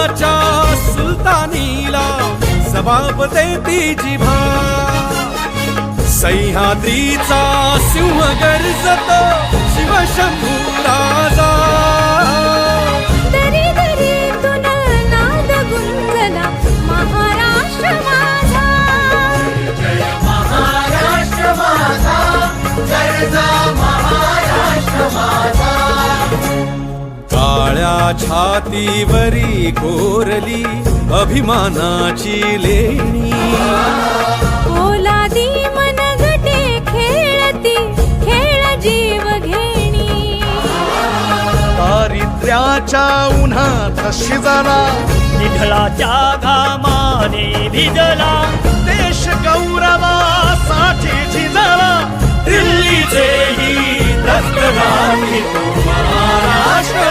देशाच्या सुलतानीला जबाब देती जिभा सह्याद्रीचा सिंह गर्जतो शिवशंभू राजा दरी दरीतून नाद गुंजला महाराष्ट्र माझा जय महाराष्ट्र माझा गर्जा महाराष्ट्र माझा काळ्या छातीवरी कोरली अभिमानाची लेणी पोलादी मनगटे खेळती खेळ जीव घेणी दारिद्र्याच्या उन्हात शिजला निढळाच्या घामाने भिजला देश गौरवासाठी झिजला दिल्लीचेही रक्त राखी तो महाराष्ट्र